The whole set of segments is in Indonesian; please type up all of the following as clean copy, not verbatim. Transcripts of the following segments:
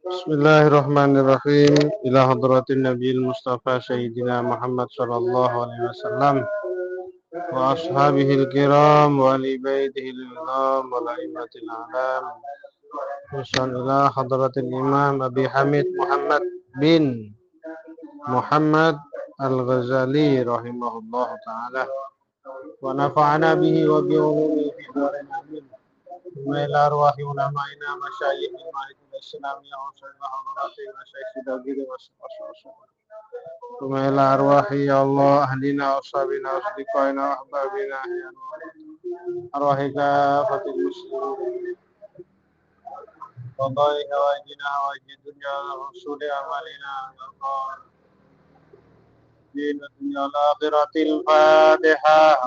Bismillahirrahmanirrahim. Ila hadratin Nabiil Mustafa Sayyidina Muhammad sallallahu alaihi wasallam wa ashabihil kiram wa ali baitihil ilham wa la'immatil a'lam. Usan ila hadratil Imam Abi Hamid Muhammad bin Muhammad Al-Ghazali rahimahullah ta'ala wa nafa'ana bihi wa bi ulumihi fi dharin amin. ila arwahi ulama'ina masyayikhil ma'idul islamiyah wa sallallahu alaihi wa sallam ila arwahi ya Allah ahlina wa ashabina wa asdiqaina wa ahbabina ya arwahi kafatil muslimin wa dhai hawajina wa jidunya wa sudi amalina din dunya al-akhiratil fatihah.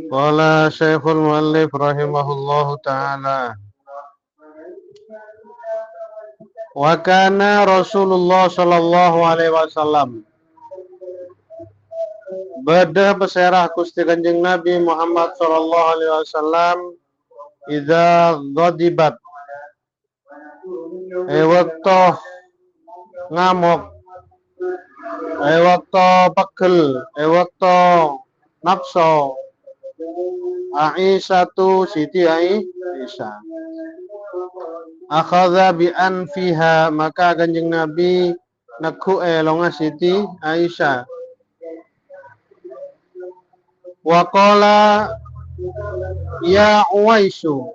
Qala Syekhul Muallif rahimahullahu ta'ala wa kana Rasulullah sallallahu alaihi wasallam bedah peserah Gusti Kanjeng Nabi Muhammad sallallahu alaihi wasallam idza ghadibat waktu ngamuk waktu pegel waktu nafsu Aisyatu Siti Aisyah akhadha bi anfiha maka Kanjeng Nabi neku longa Siti Aisyah wa qala ya Uwaisu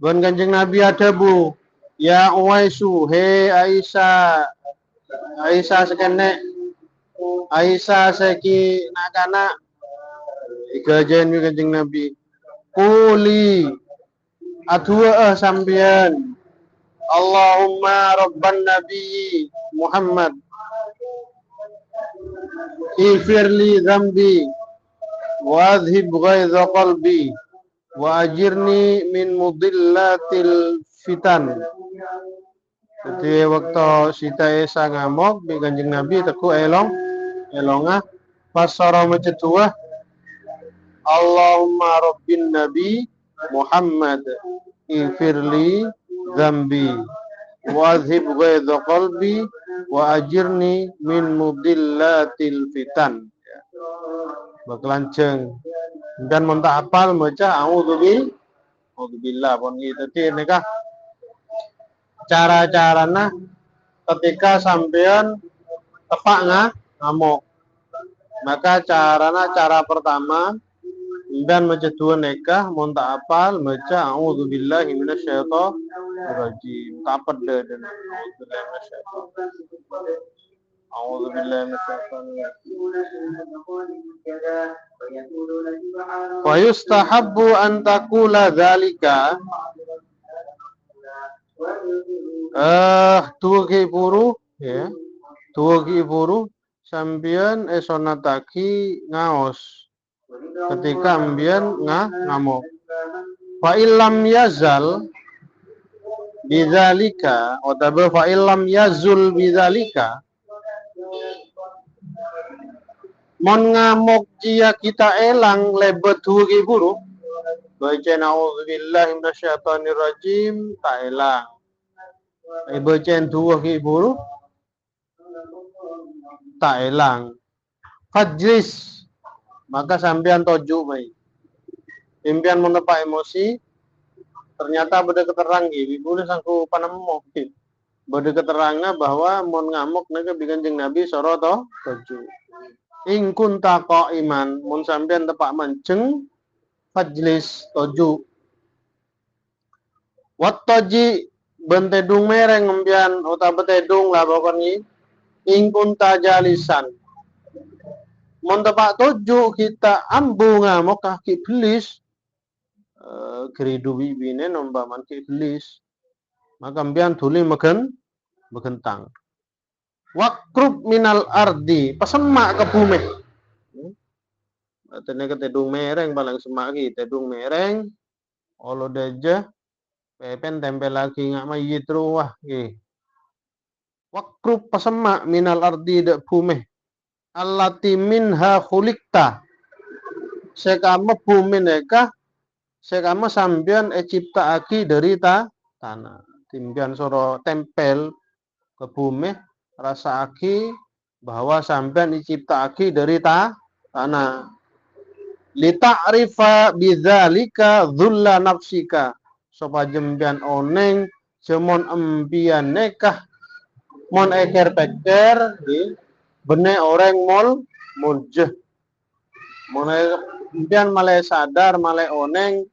bon Kanjeng Nabi ada bu ya Uwaisu he Aisyah Aisyah sekene Aisyah seki nak-anak ikajen Kanjeng Nabi kuli adua sambian Allahumma rabban nabi Muhammad ifirli zambi wa adhib ghaidha qalbi wa ajirni min mudillatil fitan. Jadi waktu Sita Esa ngamuk di Kanjeng Nabi teku elongah pasara macetua Allahumma rabbin nabi Muhammad ifirli zambi wa adhib ghaidha qalbi wa ajirni min mudillatil fitan. Bakelanceng dan mentak apal maca a'udzubillah pon gitu nikah cara-carana ketika sampean tepak ngamuk maka cara pertama dan maca dua nikah mentak apal maca a'udzubillahi minasyaitonir rajim tapet dan wa yustahabbu an taqula dzalika tuwagi puru ya tuwagi puru sambian sonataki ngaos ketika ambian ngamuk fa illam yazal bidzalika atau fa illam yazul bidzalika mon ngamuk jia kita elang lebet hugi buru baca na'udzubillahi minasyaitonir rajim tak elang baca hugi buru tak elang fajris maka sampean toju mai impian menepak emosi ternyata beda keterangi boleh sangku panemu beda keterangnya bahwa mon ngamuk nek Kanjeng Nabi soro toju ing kunta qaiman mun sampean tepak manceng fajlis toju wat toji bentedung mereng empian uta betedung lah pokoknya ing kunta jalisan mun tepak toju kita ambu ngamuk kaki iblis geridu bibine nombaman ke iblis maka empian tuli megentang wakrub minal ardi pesemak ke bumi tenaga tedung mereng balang semak ki tedung mereng olo deja pepen tempel lagi ngak mayit ruah nggih. Wakrub pasema minal ardi dak bumi allati minha khuliqta. Sekama bumi neka sekama sambian ciptaaki dari tanah. Timbian soro tempel ke bumi rasaaki bahwa sambian diciptaaki dari tanah. Lita'rifa bidzalika dzulla nafsika. Sopa jembian oneng semon embian nekah mon eker peker di bene orang muljeh. Mon embian male sadar male oneng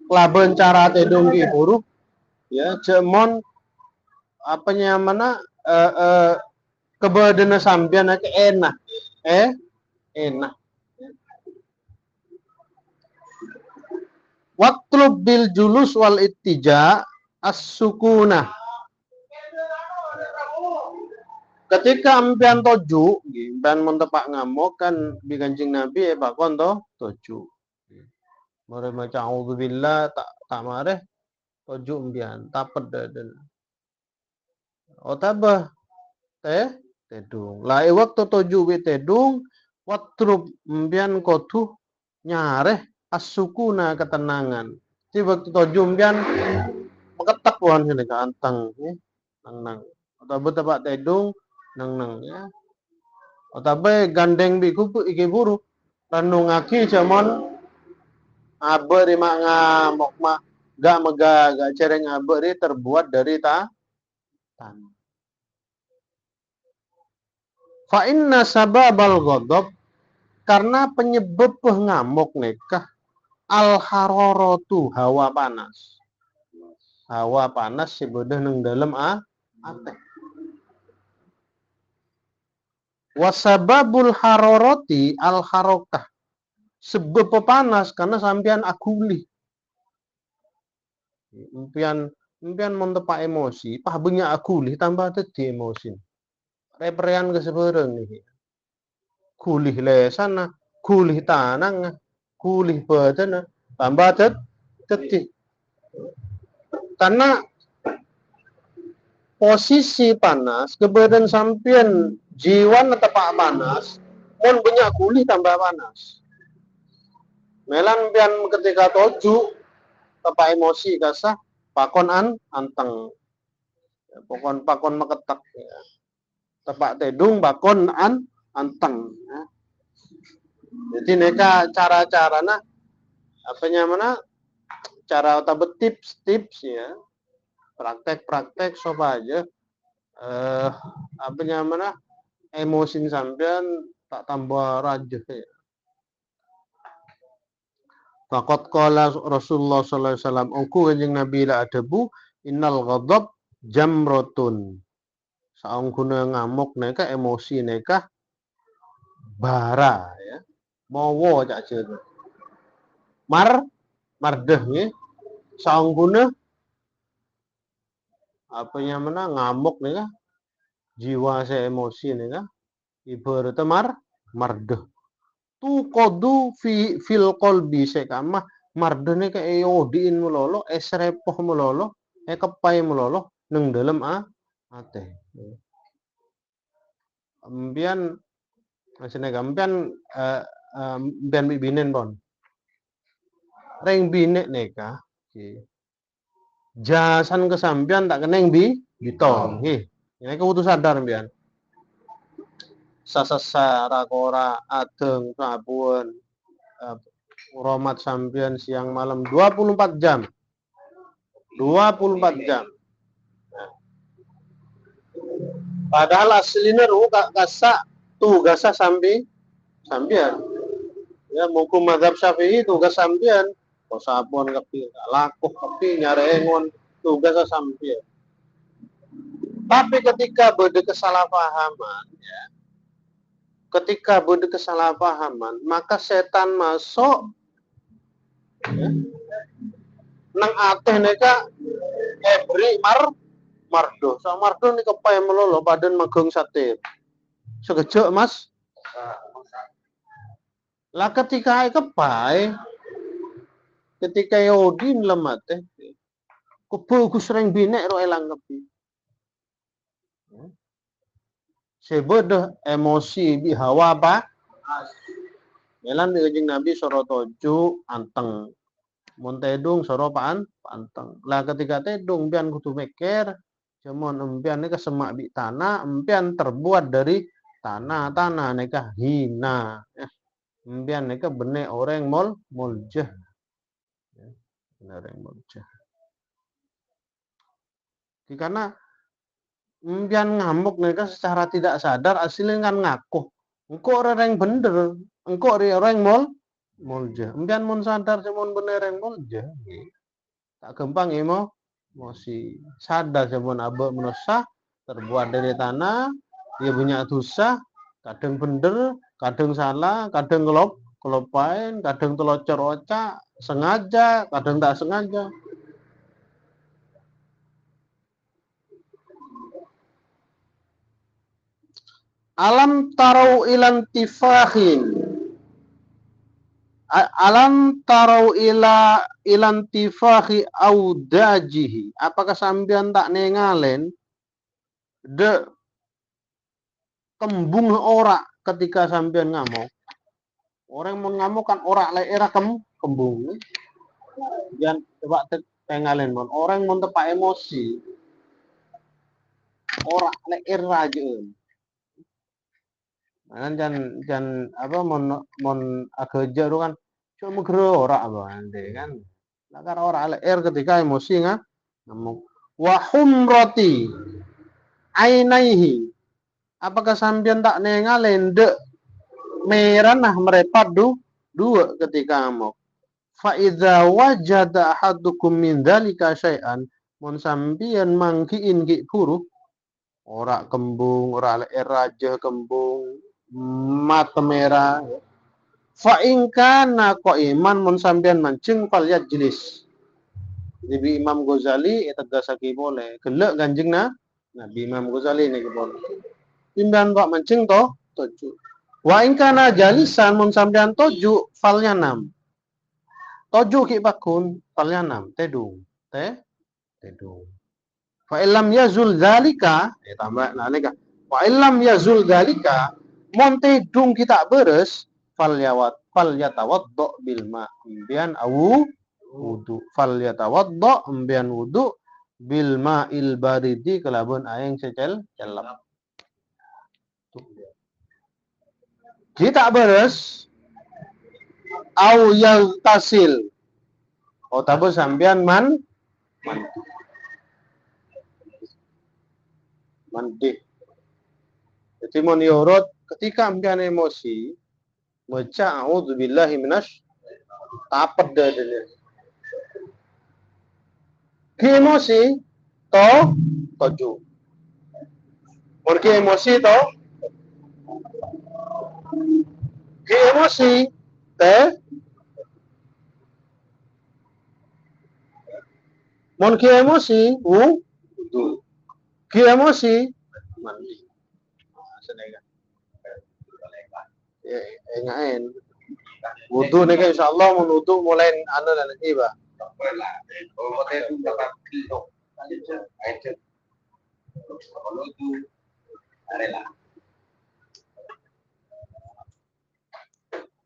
laben cara tedung ki huruf ya cemon apanya mana kebedena sambian ke enak enak. Watlub bil julus wal ittija as-sukunah. Ketika ampian toju, dan mentepak ngamuk kan di Kanjeng Nabi bakon toju. Mare maca auzubillah tak mareh toju ampian tapet dan otabah tedung. Lah waktu toju wi tedung watrub ampian kotu nyareh as-sukuna ketenangan. Di waktu toju ampian mengetak wan sini anteng nang otabah tepak tedung nang ya. Otabe gandeng biku iki buru renungaki jamon aber mak ngamok mak gak mega gak cereng aber terbuat dari tanah. Fa inna sababal ghadab karena penyebab pengamuk nekah al hararatu hawa panas. Hawa panas sebedah nang dalam ateh. Wasababul hararati al harokah. Sebab pepanas karena sampean agulih. Impian mentepak emosi, pah banyak agulih tambah tadi emosi. Reperean kesebereng nih. Gulih lesana, gulih tanang, gulih badan, tambah tadi. Karena posisi panas, kebadan sampean jiwa netepak panas, pun banyak gulih tambah panas. Melan pian ketika toju tepak emosi kasah pakon anteng. Pakon meketak ya. Tepak tedung pakon anteng ya. Jadi neka cara-carana apanya mana cara otak tips ya. Praktek sopa aja apanya mana emosi sampean tak tambah rajah ya. Faqad qala Rasulullah sallallahu alaihi wasallam, "Engku kanjeng Nabi la adabu innal ghadab jamrotun." Saungguna ngamuk neka emosi neka bara ya. Mowo cak jen. Mardeh nggih. Saungguna apanya mana ngamuk neka jiwa saya emosi neka ibaratnya mardeh. Tu kodu fil kolbi sekama mardene ke diin melolo esrepoh melolo kepai melolo neng dalam ate ambian masine gampian ambian bibinen pon reng binek neka jasan kesampian tak keneng bitong nggih ini kudu sadar ambian sasasa rakora adeng sabun Romat sampean siang malam 24 jam. 24 jam. Nah. Padahal aslinya kasa tugasnya sampean. Ya mungkin mazhab Syafi'i tugas sampean. Kok sabun kepi lakuh kepi nyarengon tugasnya sampean. Tapi ketika beda kesalahpahaman ya. Ketika beda kesalahpahaman, maka setan masuk ya, nang ateh neka ebri mardo. Sa mardo ni kepai melolo badan magung satir. Sekejap mas. Lah ketika kepai ketika Yahudi lemah teh kupu sering binek ro elang kepi sebeda emosi bi hawa ba elan bi kanjeng Nabi soro toju anteng mun tedung soro panteng lah ketika tedung pian kudu meker cuman empian nika semak bi tanah empian terbuat dari tanah nika hina empian nika benek orang moljeh orang moljeh karena empian ngamuk nika secara tidak sadar aslinya kan ngaku engko orang yang bener engko orang moljeh empian mun sadar cuman bener yang moljeh tak gampang emosi sadar cuman abe menosah terbuat dari tanah dia punya dosa kadang bener kadang salah kadang kelopain kadang telocor ocak sengaja kadang tak sengaja alam tarau ilan tifahin alam tarau ilan tifahi audajihi apakah sampean tak nengalen de kembung ora ketika sampean ngamuk orang mau ngamuk kan ora le era kembung jangan coba tengalen mon orang mau tepak emosi ora le era aja kan jan apa mon ageja kan cuma gero ora apa ande kan nah karena ora le ketika emosi ngamuk wa humrati ainaihi apakah sampean tak nengalen de merah nah merepat dua ketika ngamuk fa idza wajada ahadukum min dzalika syai'an mun sampean mangkiin ki puru ora kembung ora le raja kembung mata merah fa in kana qaiman mun sampean mancing fal yajlis Nabi Imam Ghazali tegasake boleh gelek ganjeng Nabi Imam Ghazali niki boleh timban pak mancing toju wa in kana jalisan mun sampean toju falnya 6 toju ki bakun falnya 6 tedung fa illam yazul zalika tambah nalika fa illam yazul zalika mon tedung kita beres fal yatawaddo bil ma imbian wudu fal yatawaddo imbian wudu bil ma'il baridi kelabun aing celap kita beres au yaltasil tabu sampean mandi jadi mon yorot ketika ampian emosi baca a'udzubillahi minasy tapet dah dia ki emosi toju mon ki emosi ki emosi mon ki emosi wudu ki emosi mandi senega engaen wudu nih insyaallah mun wudu mulai anu lan iba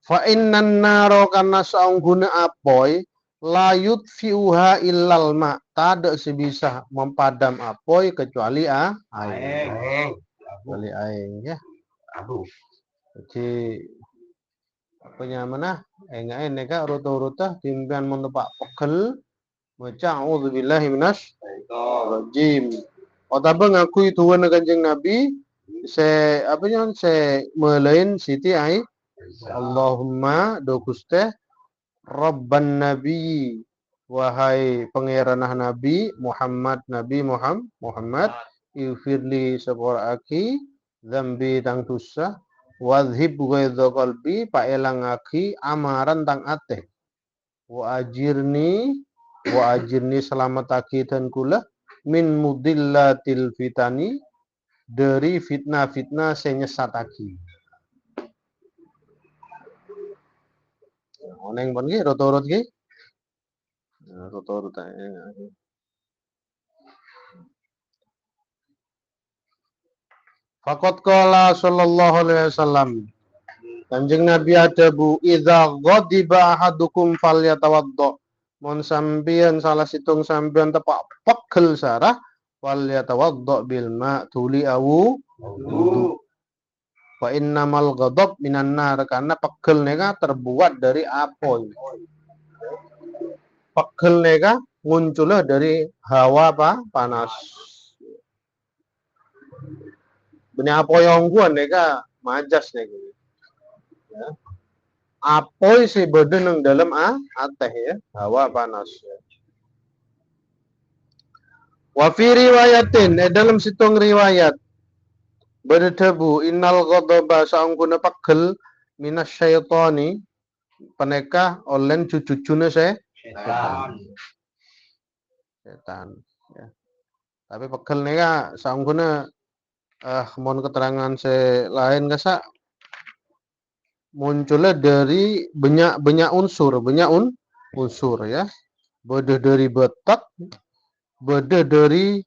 fa innan naro kana saungguna apoy layut fiuha illal ma tada sebisa mempadam apoy kecuali aing kecuali aing ya aduh jadi apanya mana engaen neka ruta timpian mentepak pegel baca a'udzubillahi minasy rajim otaba ngakui tuan kanjeng Nabi se apanya se melain siti ai Allahumma do Guste Rabban Nabi wahai pangeranah Nabi Muhammad ifirli sepora aki zambi tang dosa wadhib ghaidha qalbi paelang aki amaran tang ate wa ajirni selamat aki dan kula min mudillatil fitani dari fitnah-fitnah senyesat aki oneng pun ki rotorot ki Tutur tanya. Faqad qala sallallahu alaihi wasallam. Kanjeng Nabi adabu idza ghadiba ahadukum falyatawaddo. Mun sampeyan salah situng sampeyan tepak pegel sarah falyatawaddo bil ma tuli awu wudu. Wa innamal ghadab minan nar karena pegel nega terbuat dari apoy. Pegel nega munculnya dari hawa panas. Benih apoy ongguan nega majas nega. Ya. Apoy si beden yang dalam ateh ya, hawa panas. Ya. Wa fi riwayatin, dalam situng riwayat berdebu innal ghadaba saungkuna pegel minas syaitani peneka olen cucucune setan. Ya. Tapi pegel neka saungkuna mohon keterangan lain kasa munculnya dari banyak unsur ya. Beda dari betak, beda dari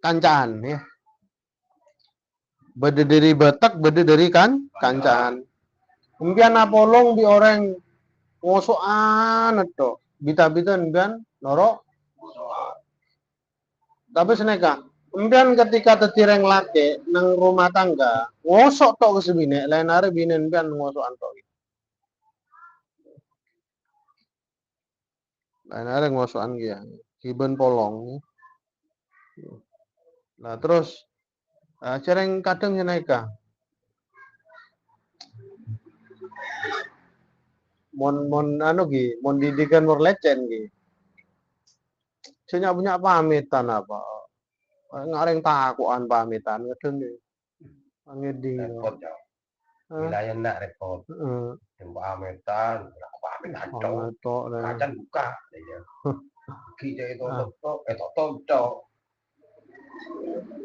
kancaan ya. Beda dari betak, beda dari kancaan. Kemudian apolong di orang ngosokan itu, bita-bita kan norok. Tapi seneka. Kemudian ketika tetireng laki nang rumah tangga, ngosok tok ke sebine, lain hari binen kan ngosokan tok. Lain hari ngosokan dia, kiben polong. Nah terus cereng kadang seneka. Mon didikan mor lecen gi. Saya punya pamitan apa? Ngareng takuan pamitan kadang ni. Angedi. Repot ya. Wilayah ndak repot. Tempat pamitan, pamitan tok. Kacan buka ya. Kita itu tok, tok.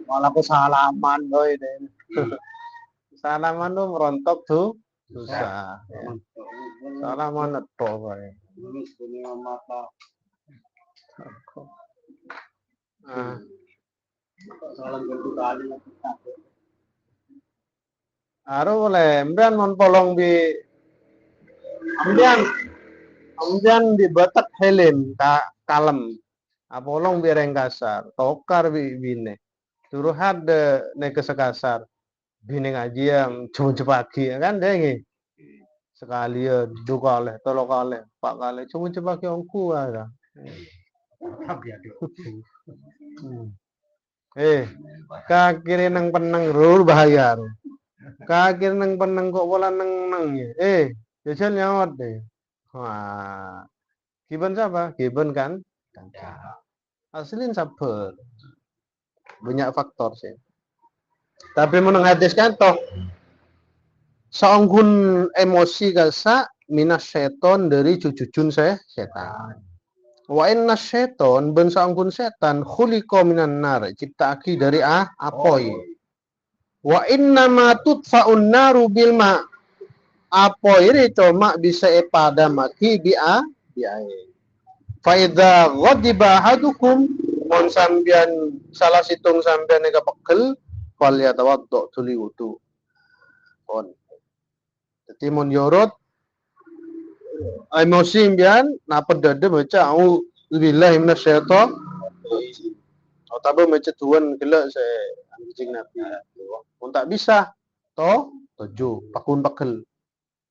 Malah aku salaman doi deh. Salaman tuh merontok tuh susah. Ya. Salaman netok bae. Mata. Salam kali. Aro boleh, kemudian mon polong di kemudian di Batak Helm kalem. Apolong bireng kasar, tokar bine. Suruh ada nek kesekasar. Bine ngaji yang cuma pagi kan deh sekali ya dua kali, tolong kali, pak kali, cuma pagi ongku ada. Kakir nang penang rul bahaya. Kakir nang penang kok bola nang ya. Jajal nyawat deh. Wah. Giben siapa? Giben kan? Aslin sabar. Banyak faktor sih. Tapi menang hadis kan toh saunggun emosi kasa minas seton dari cucucun setan. Wa inna seton ben saunggun setan khuliqa minan nar ciptaaki dari apoy. Wa inna ma tudfa'un naru bil ma apoy ini cuma bisa padamaki bi air. Fa idza ghadiba ahadukum mon sambian salah situng sambian ega pegel fal yatawaddo tuli wudu. Pon. Dadi mon yorot emosi mbian napa dade maca au billahi minasyaiton. Tapi maca tuan gelak saya anjing nabi. Mun tak bisa to tojo pakun pegel.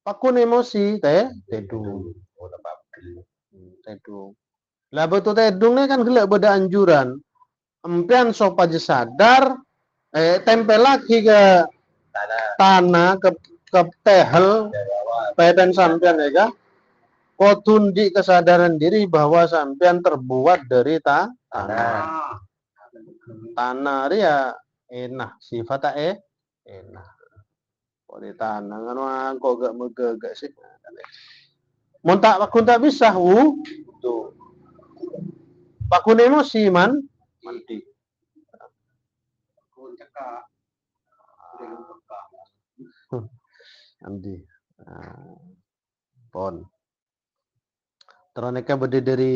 Pakun emosi tedu. Tedu. Lah betul tedung kan gelak beda anjuran. Empian sopa aja sadar tempel lagi ke tanah ke tehel peden sampean ya kan kotundi kesadaran diri bahwa sampean terbuat dari tanah dia enak sifat enak kok di tanah kan kok gak megagak sih mun tak bisa tuh pakun emosi mandi Andi pon Teroneka berdiri dari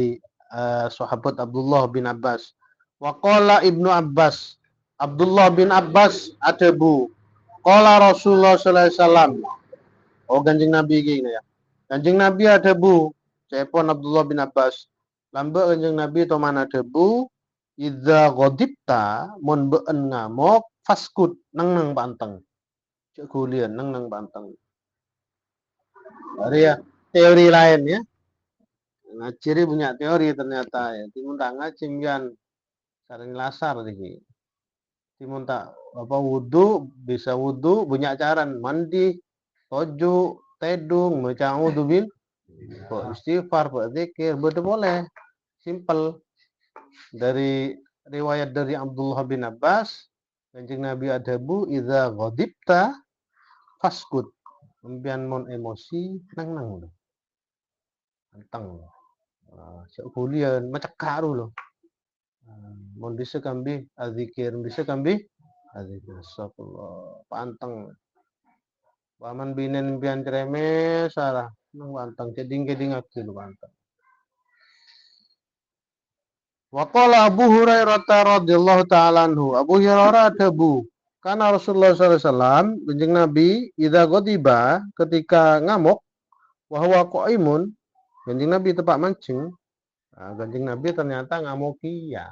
sahabat Abdullah bin Abbas. Waqala Ibnu Abbas. Abdullah bin Abbas atebu. Qala Rasulullah sallallahu alaihi wasallam. Oh Kanjeng Nabi gini ya. Kanjeng Nabi atebu. Cepon Abdullah bin Abbas. Lambe Kanjeng Nabi to mana atebu. Idza ghadibta mun beun ngamuk faskut nang banteng. Cek kulian nang banteng. Ada ya teori lain ya. Nah, ciri punya teori ternyata ya. Timun tak ngacimbian sareng lasar iki. Timun tak apa wudu bisa wudu banyak caran mandi, toju, tedung, maca wudu bin, istighfar, berzikir, boleh. Simple. Dari riwayat dari Abdullah bin Abbas, Kanjeng Nabi adabu idza ghadibta faskut. Membian mon emosi nang anteng. Cek kulian macam karu loh. Mon bisa kambi azikir, bisa kambi azikir. Astagfirullah, panteng. Paman binen pian cereme salah. Nang panteng ceding-ceding aku lu panteng. Wa qala Abu Hurairah radhiyallahu ta'ala anhu. Abu Hurairah adabu. Karena Rasulullah SAW, Kanjeng Nabi, idza ghadiba, ketika ngamuk, wa huwa qaimun, Kanjeng Nabi tepak mancing. Nah, Kanjeng Nabi ternyata ngamuki ya.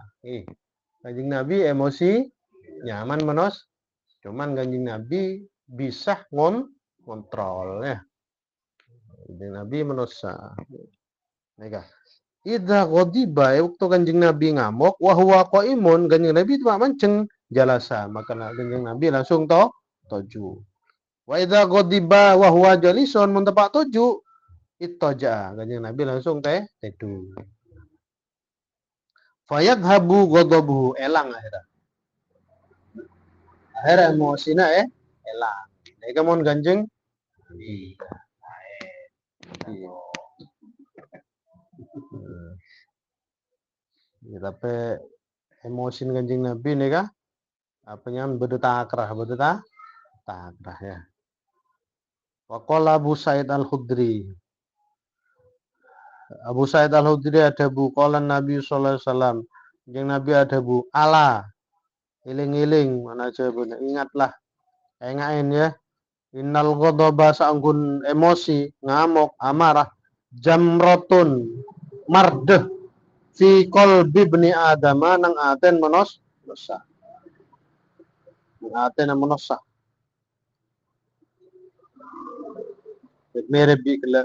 Kanjeng Nabi emosi nyaman menos. Cuman Kanjeng Nabi bisa ngontrol ya. Kanjeng Nabi menosa. Nega. Idza ghadiba waktu Kanjeng Nabi ngamuk wa huwa qaimun, Kanjeng Nabi tepak mancing jalasa. Maka Kanjeng Nabi langsung toju. Wa idza ghadiba wa huwa jalisun mun tepak toju ittaja. Kanjeng Nabi langsung teduh. Fayadhabu ghadabuhu, elang akhirnya emosina elang. Nek mon Kanjeng tapi emosi Kanjeng Nabi nih kah? Apanya takrah ya. Waqala Abu Sa'id Al-Khudri. Abu Sa'id Al-Khudri ada bu qala Nabi sallallahu alaihi wasallam. Kanjeng Nabi ada bu ala iling-iling mana jawabnya ingatlah engain ya. Innal ghadaba saanggun emosi ngamuk amarah jamrotun mardeh fi qalbi ibni adama nang aten dosa. Aten menosa. Mere bikle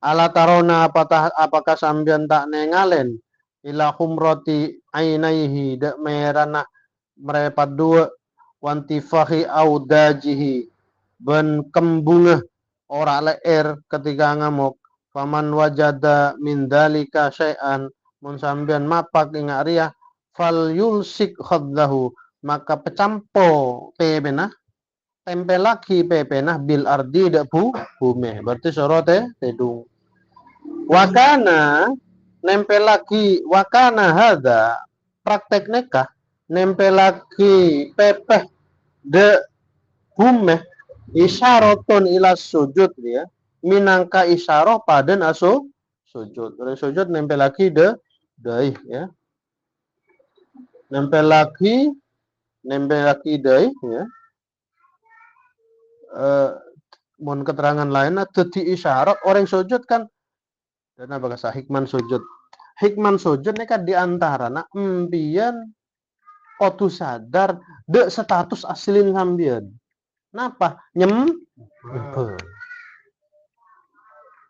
ala tarona apakah sambian tak nengalen ila khumrati ainaihi dak merana merepat dua wantifahi audajihi ben kembunga ora leer ketika ngamuk faman wajada min dalika syai'an mun sambian mapak ing aria fal yulsik khaddahu maka pecampo pebena tempel lagi pepena bil ardi dak bumi berarti sorote tedung wakana nempel lagi wakana hada praktek nekah nempel lagi pepeh de bumi isyaratun ila sujud ya minangka isyarah paden sujud. Oleh sujud nempel lagi daih ya. Nempel lagi daih ya. Mohon keterangan lain tadi isyarat orang sujud kan dan apa bahasa hikman sujud. Hikman sujud ini kan diantara nak empian kudu sadar de status aslin sambian. Napa?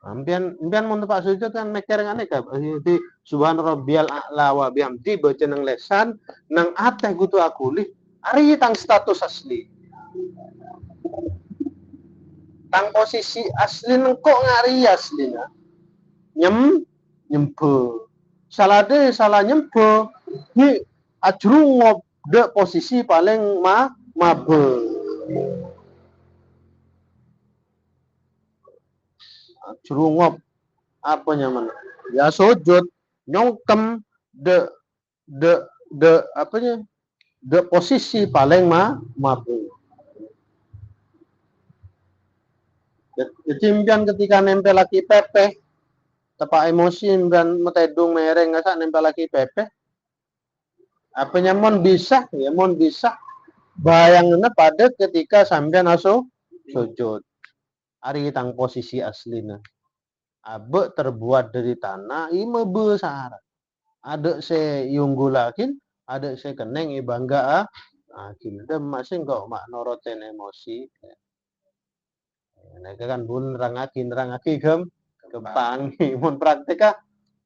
Ampian mun tepak sujud kan mikir ngene ka di subhan rabbiyal a'la wa bihamdi baca nang lesan nang ateh kudu akuli ari tang status asli. Tang posisi asli nang kok ngari aslina. Nyembe. Salah nyembe. Hi ajrungop de posisi paling mabe. Jurungop apa nyaman ya sujud nyongkem de apanya de posisi paling mabu ketimpian ketika nempel lagi pepe tepak emosi dan metedung mereng ngasa nempel lagi pepe. Apanya mon bisa, ya mon bisa. Bayangnya pada ketika sampean sujud. Ari tang posisi aslinya. Abe terbuat dari tanah, ima besar. Ada se yunggulakin, ada se keneng ibangga akin. Dem masing kok mak noroten emosi. Nah, kan bun nerangaki kempang. Mun praktek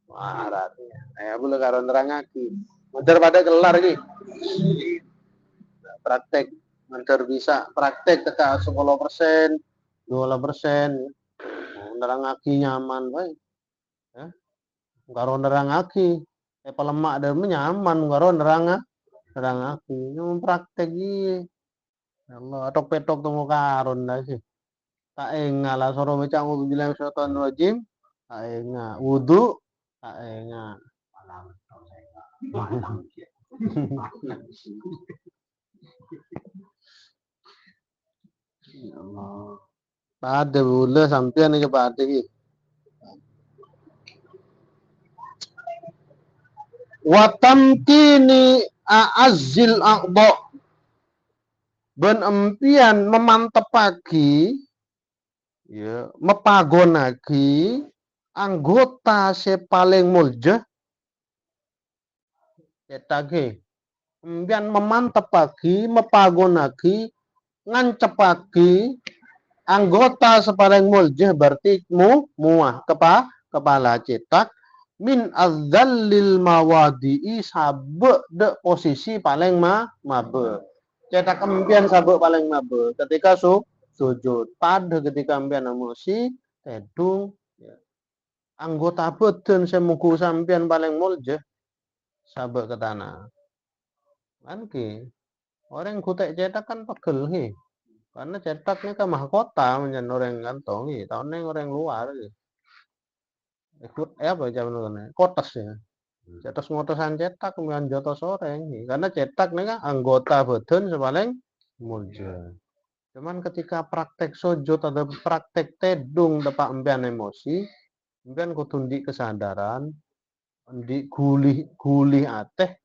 maratnya. Nah, bulu karo nerangaki. Mencer pada kelar iki. Praktek mencer bisa praktek teka 10%, 12%. Nerangaki nyaman bae. Ya. Karo nerangaki. Pelemak dan nyaman karo nerangaki. Nyum praktek iki. Allah, atok petok temu karon dah sih. Tak engala soro mecang udu bilang syaitan rajim. Tak enga wudu, tak enga. Ya Allah. Pada bule sampean iki pada iki. Wa tamkini a'azzil aqda. Ben empian memantepagi ya, mepagonagi anggota se paling mulja cetage. Empian memantepagi, mepagonagi, ngancepagi anggota sepaling mulja berarti muah kepala cetak min adzallil mawadi'i sabe de posisi paling mabe. Cetak empian sabe paling mabe ketika sujud. Pada ketika empian emosi, tedung ya. Anggota badan semuku sampean paling mulja sabe ke tanah. Kan ki orang kutek cetak kan pegel hi. Karena cetaknya ke mahkota menjadi orang kantong hi, tahunnya orang luar hi. Ikut apa zaman kotas ya. Cetak ngotosan cetak kemudian jotos orang hi. Karena cetak nih kan anggota badan sepaling mulja. Cuman ketika praktek sujud atau praktek tedung tepak empian emosi, empian kutundi kesadaran, di gulih ateh,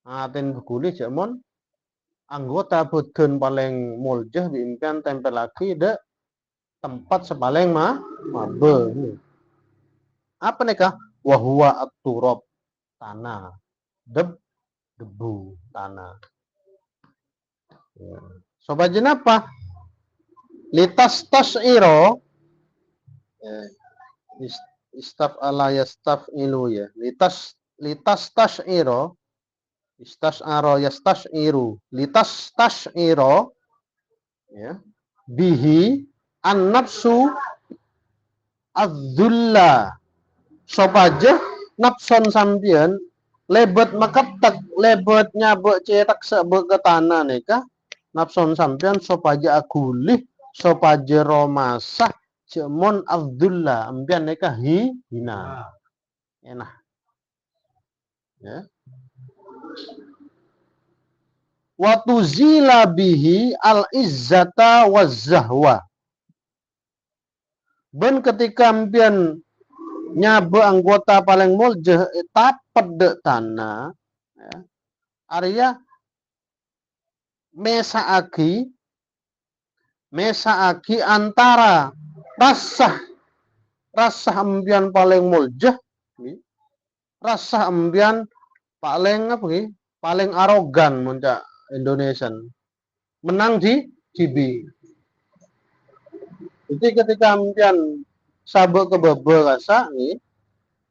aten gulih jamon anggota badan paling muljah di impian tempel lagi de tempat sepaling mabe. Apa nih kah? Wahwa at-turab, tanah, debu tanah. Ya. Sobat jenapa? Litas tas'iro istaf ala yastaf ilu ya. Litas tas'iro istas'aro yastas'iru. Litas tas'iro ya. Bihi an-nafsu adzulla. Sopaja nafson sampian lebet maketek, lebet nyabek cetak sebek ke tanah nika. Nafson sampean sopaja agulih, sopaja romasah, jemon Abdullah, ambian nika hina. Enak. Ya. Wa tuzila bihi al-izzata waz-zahwa. Ben ketika ambian nyabe anggota paling muljah tapet de tanah, ya. Arya mesaaki antara rasa ambian paling muljah, rasa ambian paling apa nih? Paling arogan muncak Indonesian. Menang di GB. Jadi ketika ambian sabuk kebebe rasa nih,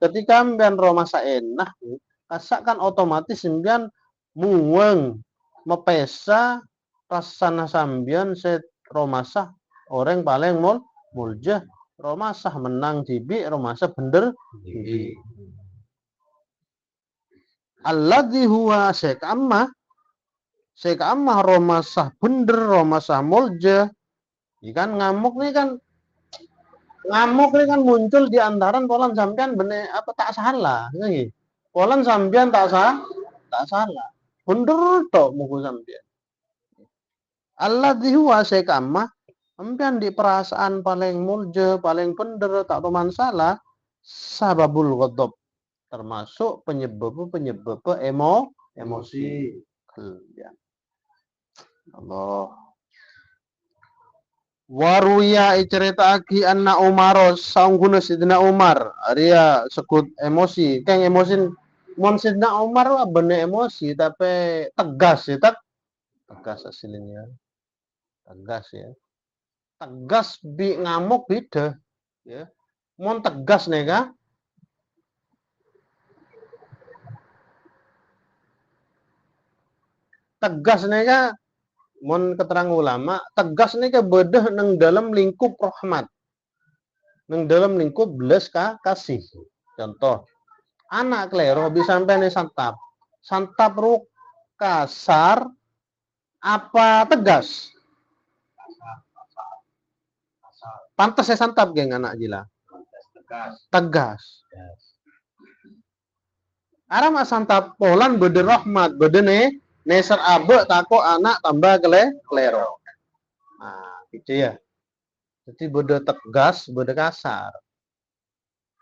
ketika ambian romasa enak nih, rasa kan otomatis ambian muweng mepesa rasana sambian set romasa orang paling muljah romasah menang jibi romasah bener jibi. Alladzi huwa sekamah romasah bener romasah muljah. Ikan ngamuk nih kan muncul di antaran polan sampean bener apa tak salah nih. Polan sampean tak salah. Bener tok muku sampean. Alladzi huwa sekamah ampian di perasaan paling mulja, paling bener, tak teman salah, sababul ghadab, termasuk penyebab emosi. Ya. Allah. Waruya cerita aki anna Umar saungguna Sidina Umar. Arya sekut emosi. Kang emosi mon Sidina Umar wah bener emosi tapi tegas ya tak. Tegas aslinya. Tegas ya. Tegas bi ngamuk beda ya. Mon tegas nega. Tegas nega mon keterang ulama, tegas nega bedah nang dalam lingkup rahmat. Nang dalam lingkup belas kasih. Contoh, anak klero bisa sampai nih santap. Santap ruk kasar apa tegas? Pantas saya santap geng anak jila. Tegas. Aram santap polan bede rahmat, bede neser abe tako anak tambah klero. Nah, gitu ya. Jadi bede tegas, bede kasar.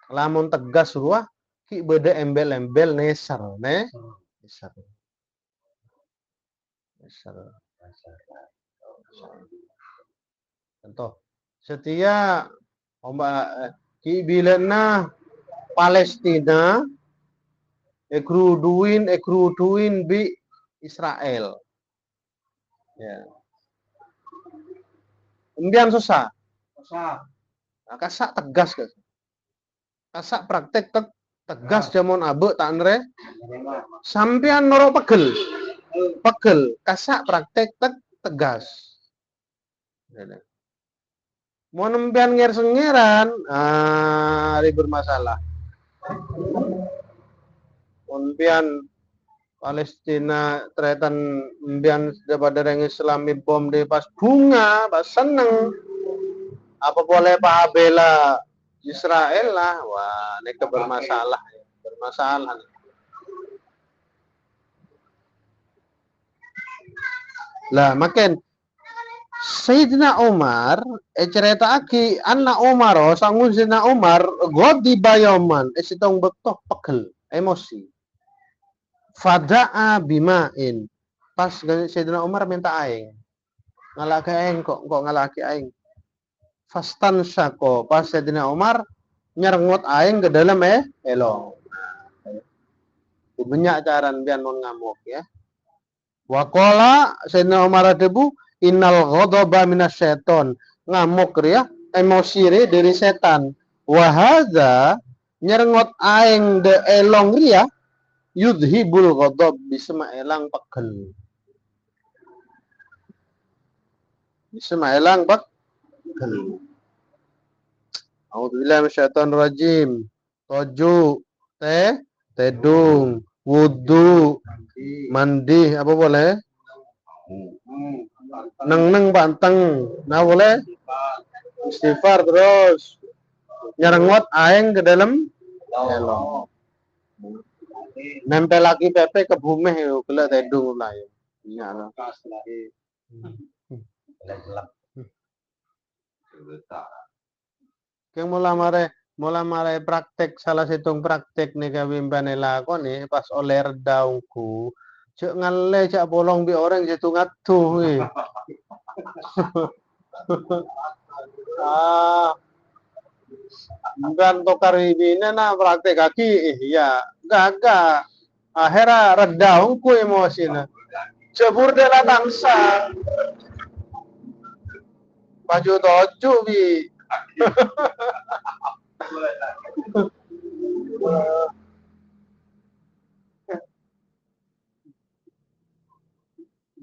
Lamun tegas ruah ki bede embel-embel neser, neser. Contoh, setia ki bilena Palestina ekruduin bi Israel. Ya. Kemudian susah. Nah, kasak tegas ke. Kasak praktek tegas jamon abe tak nere. Sampean norok pegel. Kasak praktek tegas. Mau nempian sengeran, hari bermasalah. Nempian Palestina tretan nempian daripada orang Islami bom di pas bunga, pas seneng. Apa boleh Pak bela Israel lah, wah ini bermasalah. Lah makin Sayyidina Umar cerita aki anak Umar sangun Sayyidina Umar godi bayoman esitong betok pegel emosi fada'a bimain pas Sayyidina Umar minta aing ngalaki aing kok ngalaki aing fastan syako pas Sayyidina Umar nyerengut aing ke dalam elong banyak cara biar non ngamuk ya wakola Sayyidina Umar debu innal ghadaba minasyaiton ngamuk ya emosi dari setan wahada nyerengot aing de elong ria yudhibul ghadab bisa maelang pegel A'udzubillahi minasyaitonir rajim toju tedung wudu mandi apa boleh neng banteng nah boleh istighfar terus nyerengot aing ke dalam elong nempel lagi pepe ke bumi kela tedung lah ya yang mula mare praktek salah satu praktek nih kawimbane lakon pas oleh redaungku cek ngale cak bolong bi orang jatuh ngatuh bukan tokar ibine na praktek kaki ya gagak akhirnya redaungku emosina cebur dela bangsa baju toju bi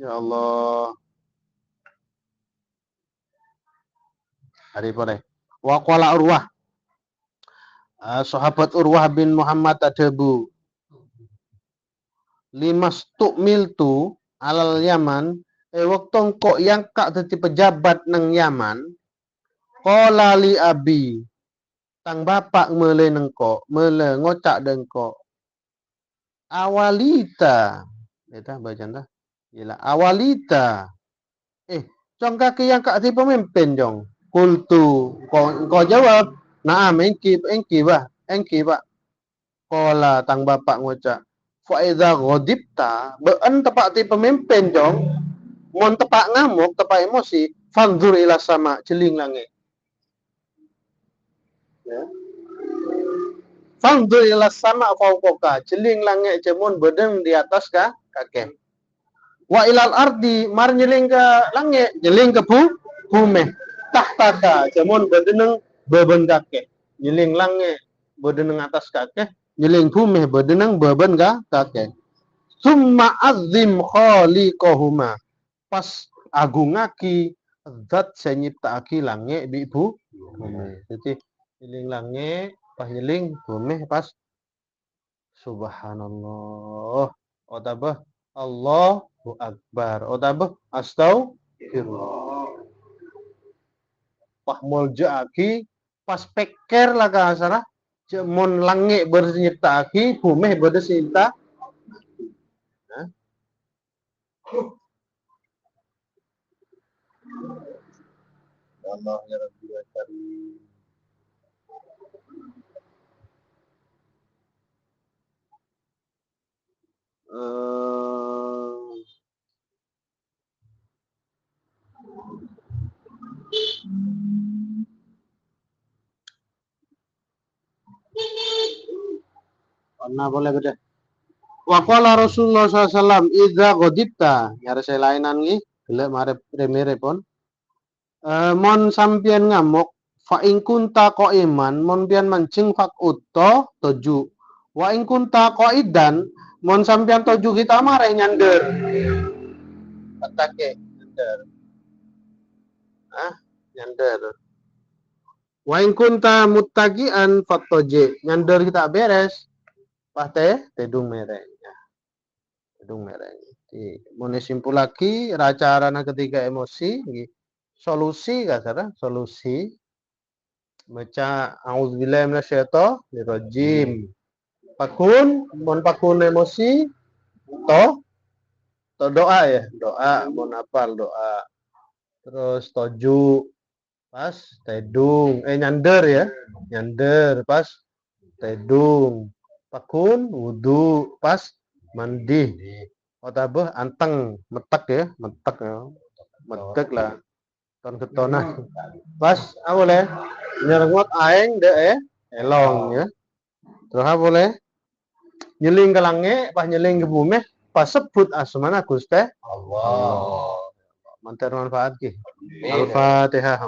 ya Allah hari boleh waqala Urwah sahabat Urwah bin Muhammad Adabu limas tukmiltu alal Yaman waktu kok yang kak dadi pejabat nang Yaman qala li abi tang bapak mele nengko mele ngocak dengko awalita eta bacaan dah gila awalita cong kaki yang kak di pemimpin jong kultu kau jawab nah engki bah engki Pak. Kola tang bapak ngucap. Fa idza ghadibta, beun tepak ti pemimpin jong. Mon tepak ngamuk, tepak emosi, fanzur ila sama, celing langit. Ya. Fanzur ila sama fauqaka, celing langit cemun bedeng di atas kaki. Wa ilal ardi, mar nyeling ke langit, nyeling ke bumi. Tahtaka, cemun bedeneng beben kaki. Nyeling langit, bedeneng atas kaki. Nyeling bumi, bedeneng beben kaki. Summa azim khaliqahuma. Pas agungaki zat senyiptaaki langit bi bumi. Jadi nyeling langit, pas nyeling bumi pas subhanallah. Otabah Allahu Akbar. Otabah astagfirullah. Pas muljaaki pas peker lah kasara. Mun langit bersenyiptaaki, bumi bersenyipta. Allah ya Rabbi ya Karim. Pernah boleh gede. Wa qala Rasulullah SAW idza ghadibta, nyare selainan ngi, gelek mare remere pon. Mon sampian ngamuk fa in kunta qaiman, mon pian mancing fak utto toju. Wa in kunta qaidan, mon sampian toju kita mare nyander. Patake nyander. Nyander. Wa in kunta muttaqian fatoje, nyander kita beres. Pate tedung mereng. Tedung mereng. Mun simpul lagi racarana ketika emosi solusi kasara solusi maca auzubillahi minasyaitonirrajim. Pakun mun pakun emosi to doa ya, doa mun apal doa. Terus toju pas tedung nyander ya, nyander pas tedung. Pakun wudu pas mandi. Otabeh anteng metek ya, metek ya. Metek lah. Ton ketona. Pas boleh nyerngot aeng de elong ya. Terus boleh nyeling ke langit, pas nyeling ke bumi, pas sebut asmana Gusti Allah. Mantar manfaat ki. Al-Fatihah.